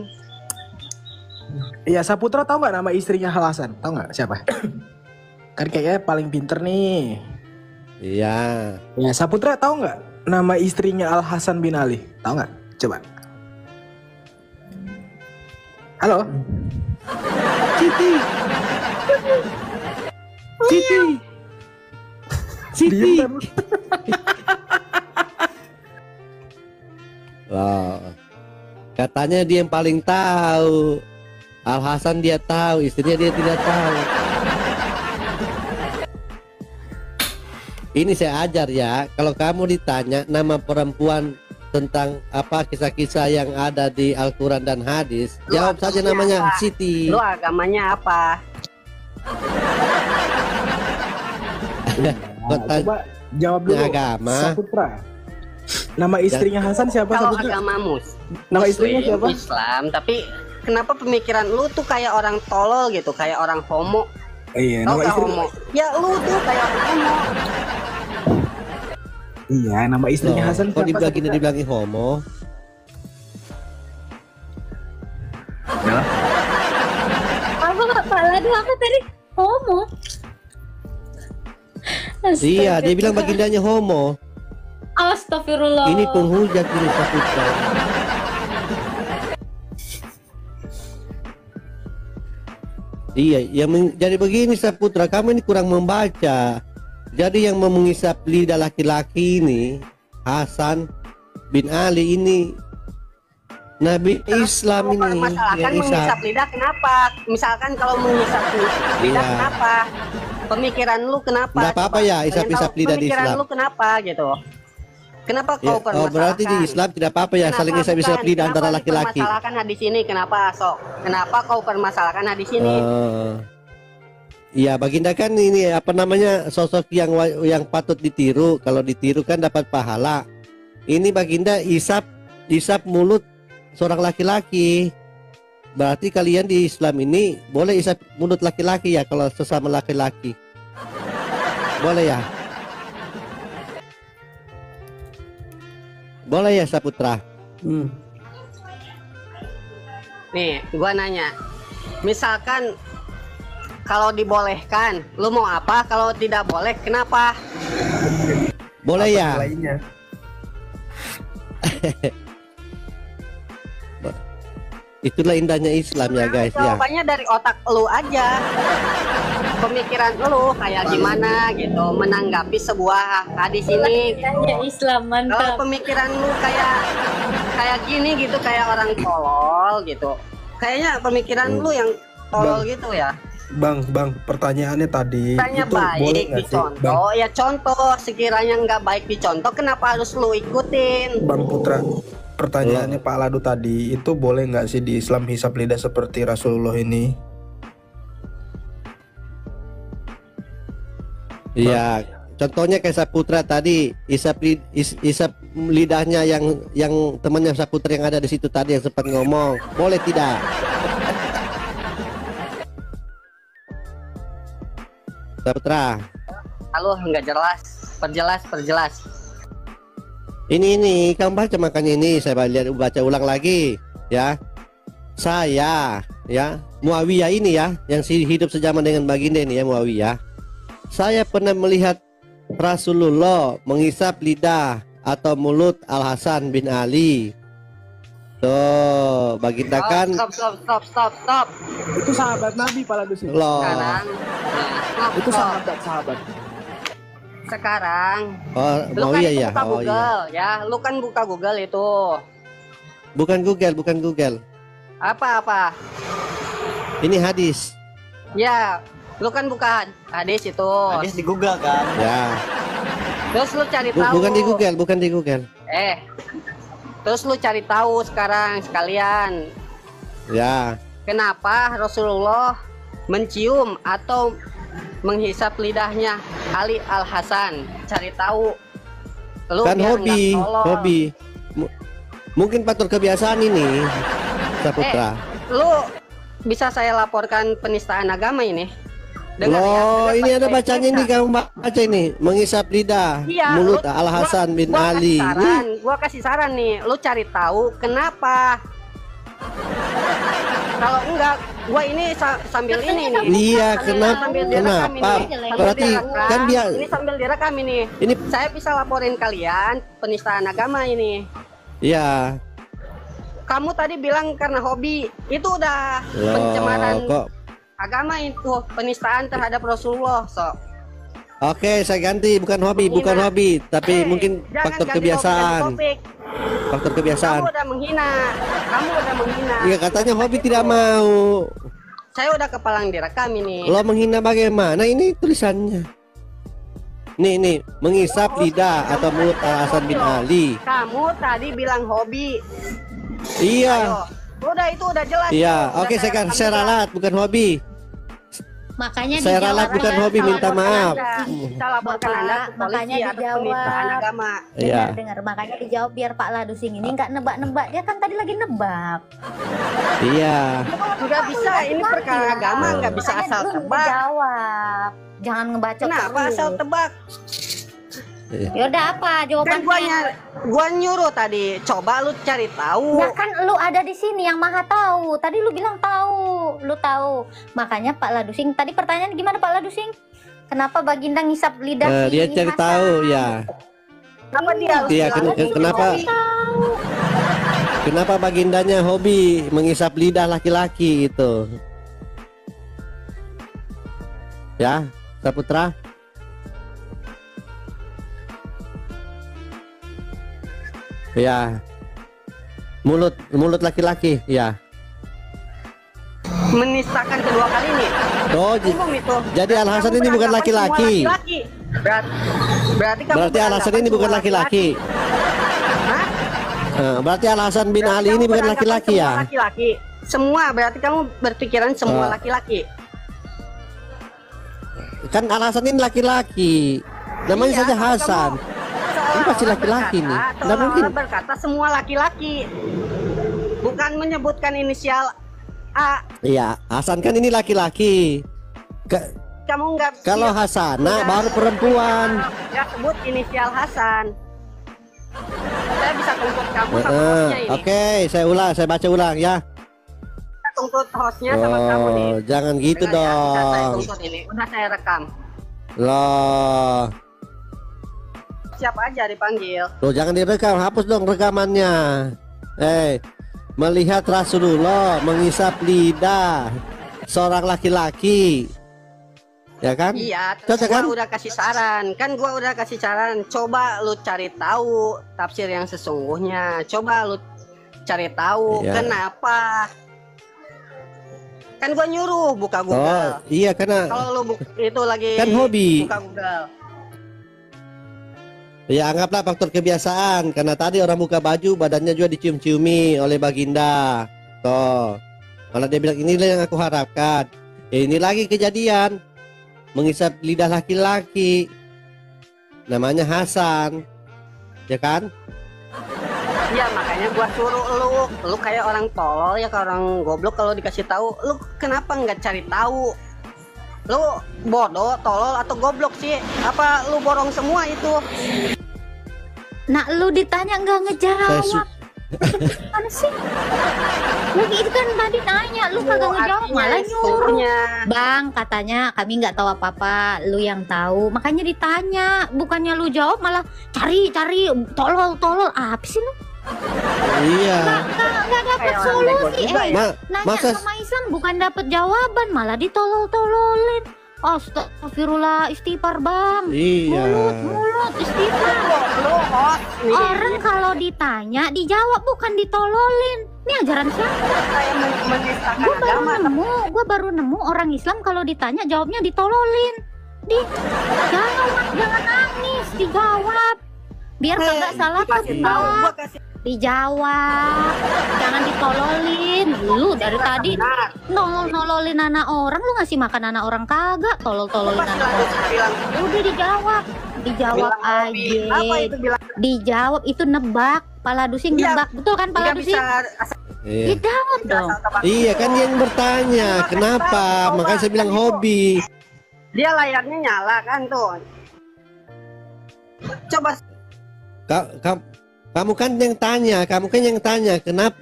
Iya, Saputra tahu nggak nama istrinya Al Hasan? Tahu nggak siapa? Kan kayaknya paling pinter nih. Iya. Ya, Saputra tahu nggak nama istrinya Al Hasan bin Ali? Tahu nggak? Coba. Halo. Siti. Wow. Katanya dia yang paling tahu. Al Hasan dia tahu, istrinya dia tidak tahu. Ini saya ajar ya. Kalau kamu ditanya nama perempuan tentang apa kisah-kisah yang ada di Al-Quran dan hadis, Lu jawab saja agamanya namanya apa? Siti. Lu agamanya apa? Coba jawab dulu. Agama. Saputra. Nama istrinya Hasan siapa, Kalau Saputra? agamamu Nama istrinya Muslim, siapa? Islam, tapi kenapa pemikiran lu tuh kayak orang tolol gitu, kayak orang homo? Iya, Tau nama gak istri. homo? Ya lu tuh kayak orang homo. Iya, nama istrinya Hasan Kok siapa? dibilangin homo? Apa tadi? Homo. Iya, dia bilang bagindanya homo. Astagfirullah. Ini penghujat ini Saputra. Iya, jadi begini Saputra, kamu ini kurang membaca. Jadi yang mengisap lidah laki-laki ini Hasan bin Ali ini Nabi Islam ini Permasalahan yang mengisap isap. lidah kenapa? Misalkan kalau mengisap lidah Iya. kenapa? Pemikiran lu kenapa? Nggak apa-apa Coba. ya, Pengen isap-isap tahu lidah di Pemikiran Islam. lu kenapa gitu? Kenapa Ya, kau oh permasalahkan? berarti di Islam tidak apa-apa ya saling isap-isap bukan? lidah antara Kenapa laki-laki. dipermasalahkan hadis ini? Kenapa sok? Kenapa kau permasalahkan hadis ini? Iya, baginda kan ini apa namanya sosok yang patut ditiru. Kalau ditiru kan dapat pahala. Ini baginda isap mulut seorang laki-laki. Berarti kalian di Islam ini boleh isap mulut laki-laki ya kalau sesama laki-laki. Boleh ya? Boleh ya Saputra? Nih, gua nanya. Misalkan kalau dibolehkan, lu mau apa? Kalau tidak boleh, kenapa? Boleh ya. Lainnya. Itulah indahnya Islam ya guys ya. Jawabannya dari otak lu aja. Pemikiran lu kayak gimana gitu menanggapi sebuah hadis ini. Indahnya Islam, Kalau mantap. pemikiran lu kayak gini gitu, kayak orang tolol gitu. Kayaknya pemikiran lu yang tolol gitu ya. Bang, pertanyaannya tadi Tanya itu boleh baik nggak sih, Bang? dicontoh, ya contoh. Sekiranya nggak baik dicontoh, kenapa harus lu ikutin? Bang Putra, pertanyaannya Pak Ladu tadi itu boleh nggak sih di Islam hisap lidah seperti Rasulullah ini? Iya, contohnya kayak Saputra tadi, isap lidahnya yang temannya Saputra yang ada di situ tadi yang sempat ngomong, boleh tidak? Saputra. Halo, nggak jelas. Perjelas. Ini kamu baca, makanya ini saya baca ulang lagi ya. Saya ya Muawiyah ini ya, yang hidup sejaman dengan baginda ini ya, Muawiyah. Saya pernah melihat Rasulullah menghisap lidah atau mulut Al Hasan bin Ali. Tuh, baginda kan. Stop. Itu sahabat Nabi Pak Ladus. Loh. Sekarang, Itu sahabat. Sekarang, Oh, lu kan Muawiyah itu ya. buka Oh Google iya. ya. Lu kan buka Google itu. Bukan Google. Apa? Ini hadis. Ya, lu kan buka hadis itu. Hadis di Google kan. Ya. Terus lu cari tahu. Bukan di Google. Terus lu cari tahu sekarang sekalian. Ya. Kenapa Rasulullah mencium atau menghisap lidahnya Ali Al Hasan? Cari tahu. Lu Kan biar hobi. nggak tolol. Mungkin faktor kebiasaan ini, Saputra. Lu bisa saya laporkan penistaan agama ini. Dengar ya, Loh, dengar ini ada baik-baik bacanya ya. ini, kamu baca ini, menghisap lidah Iya, mulut lu- Al Hasan bin gua Ali. Gua kasih saran nih, lu cari tahu kenapa. Kalau enggak, gua ini sambil ini nih. Iya, Sambil direkam kenapa? ini. Sambil Berarti direkam. kan dia Ini sambil direkam ini. Ini Saya bisa laporin kalian penistaan agama ini. iya. Kamu tadi bilang karena hobi, itu udah Loh, pencemaran kok. agama itu, penistaan terhadap Rasulullah. Oke, saya ganti, bukan hobi, tapi mungkin Jangan faktor ganti kebiasaan. topik. Faktor kebiasaan. Kamu udah menghina. Iya, katanya hobi tidak mau. Saya udah kepalang direkam ini. Lo menghina bagaimana? Ini tulisannya. Nih, menghisap lidah atau mulut Al Hasan bin Ali. Kamu tadi bilang hobi. Iya. Udah, itu udah jelas. Iya, Udah oke, saya rekam saya juga. ralat, bukan hobi. Makanya Saya dijawab ralat, bukan aja. hobi, minta maaf. Kita laporkan Anda ke Makanya polisi atas penistaan dijawab. agama. Iya. Dengar, makanya dijawab biar Pak Ladusing ini nggak nebak-nebak. Dia kan tadi lagi nebak. Iya. Nggak bisa, ini perkara agama, nggak bisa Makanya asal lu tebak. Jawab. Jangan ngebacot. Kenapa terus. asal tebak? Yaudah apa Kan jawabannya? gua nyuruh tadi, coba lu cari tahu. Ya kan lu ada di sini yang maha tahu. Tadi lu bilang tahu, lu tahu. Makanya Pak Ladusing, tadi pertanyaan gimana Pak Ladusing? Kenapa Baginda ngisap lidah Dia si cari Hasan? tahu ya. Kenapa dia harus Iya, bilang kenapa? hobi? Kenapa bagindanya hobi mengisap lidah laki-laki itu? Ya, Saputra. Ya. Mulut laki-laki, ya. Menistakan kedua kali nih. Oh, Umum itu. jadi Al Hasan ini bukan laki-laki. Berarti Al Hasan ini bukan laki-laki. Berarti Al Hasan bin Ali ini bukan laki-laki ya? Laki-laki. Semua berarti kamu berpikiran semua laki-laki. Kan Al Hasan ini laki-laki. Namanya saja Hasan. Ini pasti laki-laki nih. Nggak mungkin. Berkata semua laki-laki. Bukan menyebutkan inisial A. Iya, Hasan kan ini laki-laki. Kamu nggak. Kalau Hasanah baru perempuan. Ya sebut inisial Hasan. Saya bisa tuntut kamu sama bosnya ini. Oke, saya baca ulang ya. tuntut hostnya sama kamu nih. Jangan gitu Dengar ya, udah saya dong. tuntut ini, udah saya rekam. Loh, Siapa aja dipanggil? loh jangan direkam, hapus dong rekamannya. Melihat Rasulullah mengisap lidah seorang laki-laki, ya kan? Iya, terus Cocok gua kan? udah kasih saran. Kan gua udah kasih saran. Coba lu cari tahu tafsir yang sesungguhnya. Coba lu cari tahu Iya. kenapa. Kan gua nyuruh buka Oh Google. iya, karena Kalau lu itu lagi kan hobi. buka Google. Ya anggaplah faktor kebiasaan, karena tadi orang buka baju badannya juga dicium-ciumi oleh Baginda. Toh, malah dia bilang inilah yang aku harapkan. Ini lagi kejadian mengisap lidah laki-laki, namanya Hasan, ya kan? Iya, makanya gua suruh lu kayak orang tolol ya, kayak orang goblok kalau dikasih tahu, lu kenapa nggak cari tahu? Lu bodoh, tolol atau goblok sih? Apa lu borong semua itu? Nah, lu ditanya nggak ngejawab. Mana sih? Lu itu kan tadi nanya, lu kagak ngejawab, malah nyuruh. Bang, katanya kami nggak tahu apa-apa, lu yang tahu. Makanya ditanya, bukannya lu jawab malah cari, tolol, apa sih lu? Iya. Nggak dapet solusi. Nanya masa- sama Islam bukan dapet jawaban, malah ditolol-tololin. Astagfirullah, istighfar bang. Iya. Mulut istighfar. Orang kalau ditanya dijawab, bukan ditololin. Ini ajaran siapa? Gue baru nemu orang Islam kalau ditanya jawabnya ditololin. Jangan nangis, dijawab. Biar kagak salah tebak. Dijawab, jangan ditololin. Lu dari tadi nololin anak orang, lu ngasih makan anak orang kagak, tololin anak orang. Udah dijawab aja. Dijawab itu nebak, pala dusing nebak, betul kan pala dusing? Iya. Dijawab dong. Iya kan dia yang bertanya, kenapa? Makanya saya bilang hobi. Dia layarnya nyala kan tuh. Coba. Kamu kan yang tanya,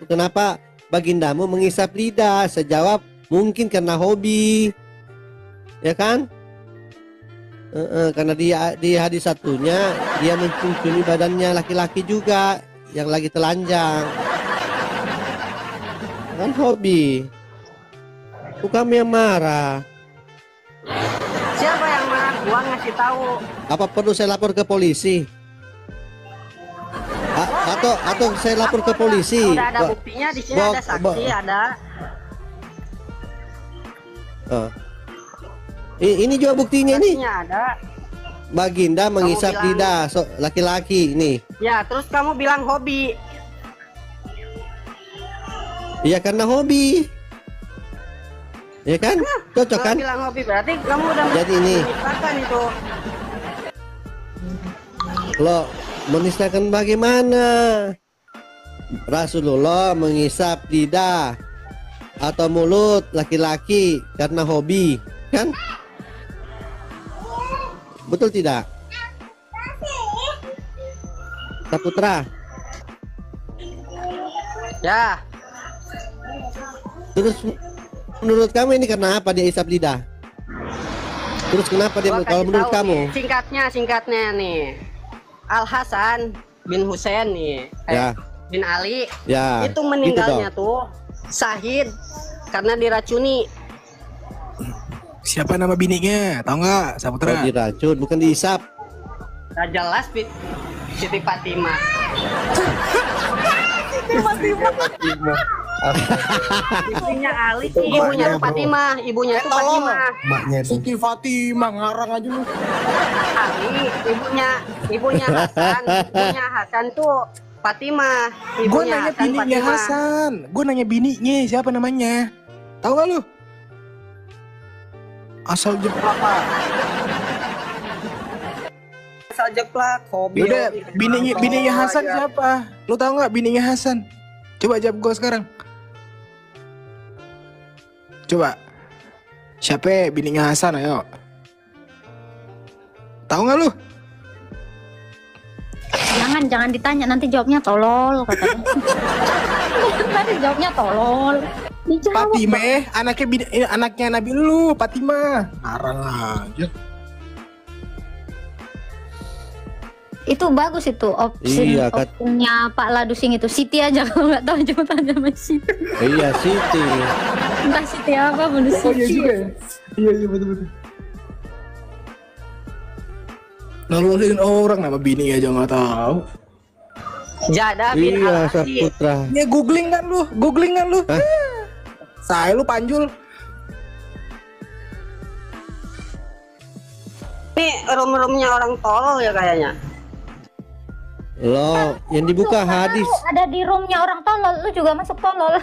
kenapa bagindamu mengisap lidah? Saya jawab mungkin karena hobi, ya kan? Karena di hadis satunya dia mencium badannya laki-laki juga yang lagi telanjang, kan hobi. Bukan yang marah. Siapa yang marah? Gua ngasih tahu. Apa perlu saya lapor ke polisi? Atau saya lapor ke polisi? Udah ada buktinya di sini, ada saksi, ada. Ini juga buktinya nih. Ada. Baginda mengisap lidah laki-laki ini. Ya, terus kamu bilang hobi. Iya karena hobi. Ya kan? Cocok kan? Bilang hobi berarti kamu udah jadi ini. menistakan itu. Lo menistakan bagaimana? Rasulullah mengisap lidah atau mulut laki-laki karena hobi, kan? Betul tidak? Saputra. Ya. Terus menurut kamu ini karena apa dia isap lidah? Terus kenapa dia, kalau menurut kamu? Singkatnya nih. Al Hasan bin Husain nih, Ya. bin Ali, Ya, itu meninggalnya gitu tuh syahid karena diracuni. Siapa nama bininya? Tahu nggak, Saputra? Oh, diracun, bukan diisap. Nah, jelas Siti Fatimah. Ibunya Ali sih, ibunya tuh Fatimah, ibunya tuh Fatimah. Maknya Siti Fatimah, ngarang aja lu. Ali, ibunya Hasan tuh Fatimah. Gue Ibunya nanya Hasan bininya Fatimah. Hasan. Gue nanya bininya siapa namanya? Tahu nggak lu? Asal jeplak Pak. Asal jeplak, hobi. Yaudah, bininya Hasan siapa? Lu tahu nggak bininya Hasan? Coba jawab gue sekarang. Coba. Siapa bininya Hasan, ayo. Tahu nggak lu? Jangan jangan ditanya, nanti jawabnya tolol katanya. Nanti jawabnya tolol. Dijawab. Fatima anaknya Nabi lu, Fatima. Marah aja. Itu bagus itu opsinya Pak Ladusing itu. Siti aja kalau nggak tahu cuma tanya sama Siti. Iya Siti. Entah Siti apa bonus Siti. Iya juga ya. Iya betul. Nolongin orang nama bini aja nggak tahu. Jada bin Iya Al-Aziz. Saputra. Ya googling kan lu. Saya lu panjul. Ini room-roomnya orang tolol ya kayaknya. Loh, yang dibuka hadis. Ada di roomnya orang tolol, lu juga masuk tolol.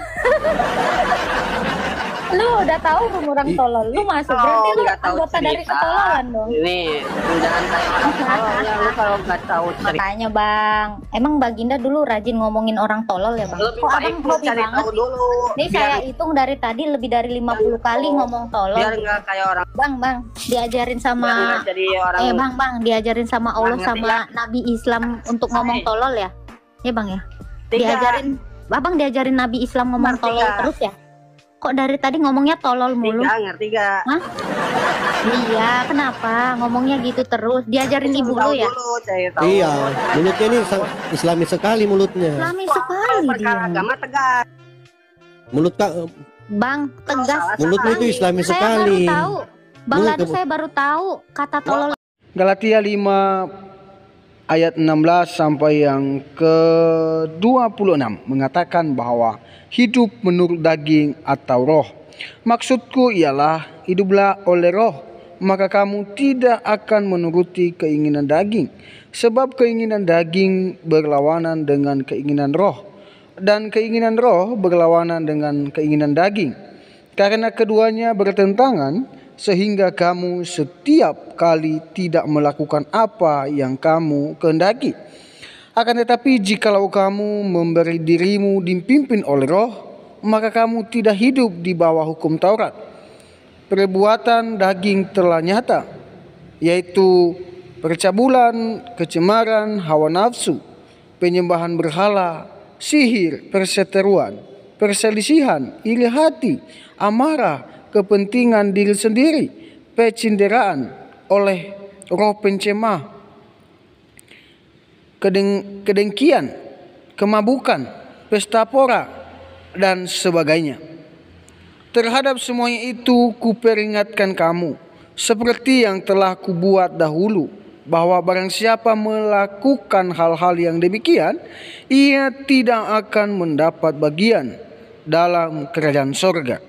Lu udah tahu room orang tolol, lu masuk. Berarti lu nggak tahu anggota dari cerita. ketololan dong. Ini jangan kayak orang tolol ya, lu kalau nggak tahu cerita. Makanya Bang, emang Baginda dulu rajin ngomongin orang tolol ya Bang? Lebih Kok baik abang lu hobi cari banget? tahu dulu. Nih saya hitung dari tadi lebih dari 50 kali ngomong tolol. Biar nggak kayak orang. Bang, diajarin Biar sama nggak jadi orang. Bang, diajarin sama Allah ngerti sama Nabi Islam untuk ngomong tolol ya? Ya Bang ya? Tiga. Diajarin Nabi Islam ngomong Ngerti tolol nggak? terus ya? Kok dari tadi ngomongnya tolol mulu? Ngerti gak? Hah? Iya, kenapa? Ngomongnya gitu terus. Diajarin ibu lu ya? Iya, mulutnya ini Islami sekali mulutnya. Islami sekali dia. Agama tegas. Mulut Kak, Bang, tegas. mulutnya itu Islami Saya sekali. baru tahu. Bang Mulut Ladu, kamu- saya baru tahu kata tolol. Galatia 5 ayat 16 sampai yang ke-26 mengatakan bahwa hidup menurut daging atau roh. Maksudku ialah hiduplah oleh roh, maka kamu tidak akan menuruti keinginan daging. Sebab keinginan daging berlawanan dengan keinginan roh, dan keinginan roh berlawanan dengan keinginan daging. Karena keduanya bertentangan, sehingga kamu setiap kali tidak melakukan apa yang kamu kehendaki. Akan tetapi jikalau kamu memberi dirimu dipimpin oleh roh, maka kamu tidak hidup di bawah hukum Taurat. Perbuatan daging telah nyata, yaitu percabulan, kecemaran, hawa nafsu, penyembahan berhala, sihir, perseteruan, perselisihan, iri hati, amarah, kepentingan diri sendiri, pecinderaan oleh roh pencemah, kedengkian, kemabukan, pesta pora, dan sebagainya. Terhadap semuanya itu kuperingatkan kamu, seperti yang telah kubuat dahulu, bahwa barang siapa melakukan hal-hal yang demikian, ia tidak akan mendapat bagian dalam kerajaan sorga.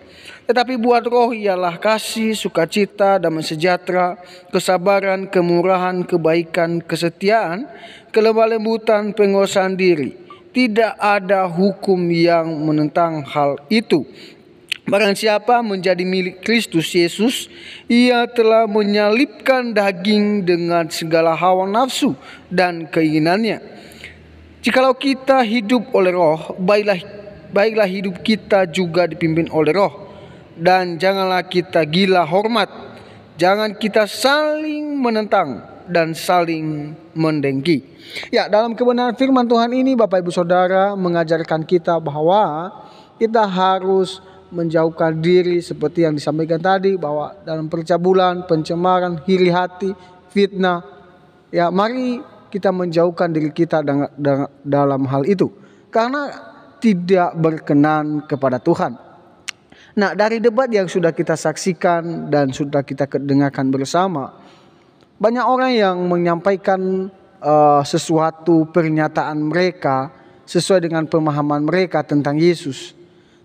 Tetapi buat roh ialah kasih, sukacita, damai sejahtera, kesabaran, kemurahan, kebaikan, kesetiaan, kelemah lembutan, penguasaan diri. Tidak ada hukum yang menentang hal itu. Barang siapa menjadi milik Kristus Yesus, ia telah menyalibkan daging dengan segala hawa nafsu dan keinginannya. Jikalau kita hidup oleh roh, baiklah hidup kita juga dipimpin oleh roh. Dan janganlah kita gila hormat, jangan kita saling menentang dan saling mendengki. Ya, dalam kebenaran firman Tuhan ini Bapak Ibu Saudara mengajarkan kita bahwa kita harus menjauhkan diri seperti yang disampaikan tadi, bahwa dalam percabulan, pencemaran, iri hati, fitnah, ya mari kita menjauhkan diri kita dalam hal itu, karena tidak berkenan kepada Tuhan. Nah, dari debat yang sudah kita saksikan dan sudah kita dengarkan bersama, banyak orang yang menyampaikan sesuatu pernyataan mereka sesuai dengan pemahaman mereka tentang Yesus.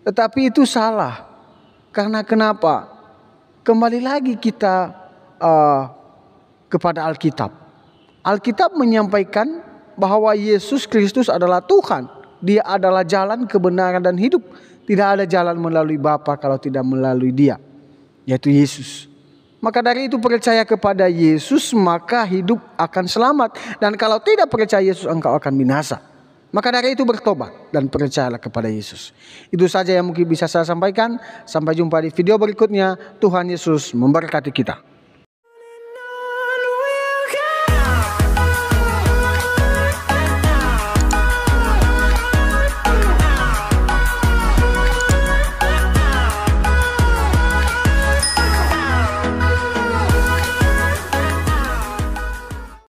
Tetapi itu salah. Karena kenapa? Kembali lagi kita kepada Alkitab. Alkitab menyampaikan bahwa Yesus Kristus adalah Tuhan. Dia adalah jalan, kebenaran, dan hidup. Tidak ada jalan melalui Bapa kalau tidak melalui Dia, yaitu Yesus. Maka dari itu percaya kepada Yesus, maka hidup akan selamat. Dan kalau tidak percaya Yesus, engkau akan binasa. Maka dari itu bertobat dan percayalah kepada Yesus. Itu saja yang mungkin bisa saya sampaikan. Sampai jumpa di video berikutnya. Tuhan Yesus memberkati kita.